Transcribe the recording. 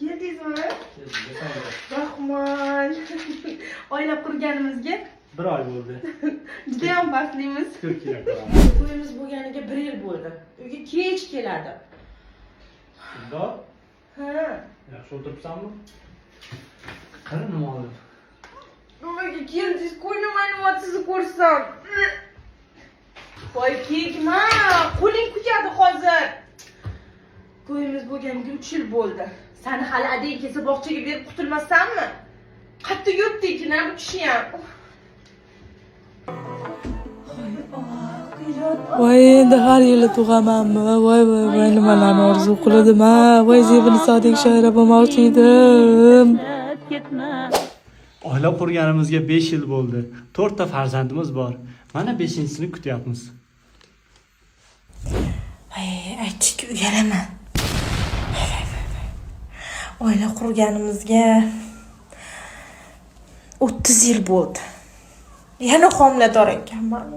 Keldingizmi? Rahman. Oylab qurganimizga 1 oy bo'ldi. juda ham baxtlimiz. 40 kilo qaraman. To'yimiz bo'lganiga 1 yil bo'ldi. Uyga kech keladi. Unda? Ha. Yaxshi o'tiribsanmi? Qara nima olib? Uyga keldingiz, ko'nglim aynyapti sizni ko'rsam. Voy kekma, qo'ling kuyadi hozir. To'yimiz bo'lganiga 3 yil bo'ldi. Seni hali adang kelsa bog'chaga berib qutulmasanmi? Qattiq yurtding-ku, bu kishi ham. Voy endi har yili tug'amanmi? Voy nimalarni orzu qildim-a? Voy Zebinisadek shoira bo'lmoqchi edim. Oila qurganimizga 5 yil bo'ldi. 4 ta farzandimiz bor. Mana 5-sini kutyapmiz. Aytishga uyalaman. Oila qurganimizga 30 yil bo'ldi. Yana homilador ekanman.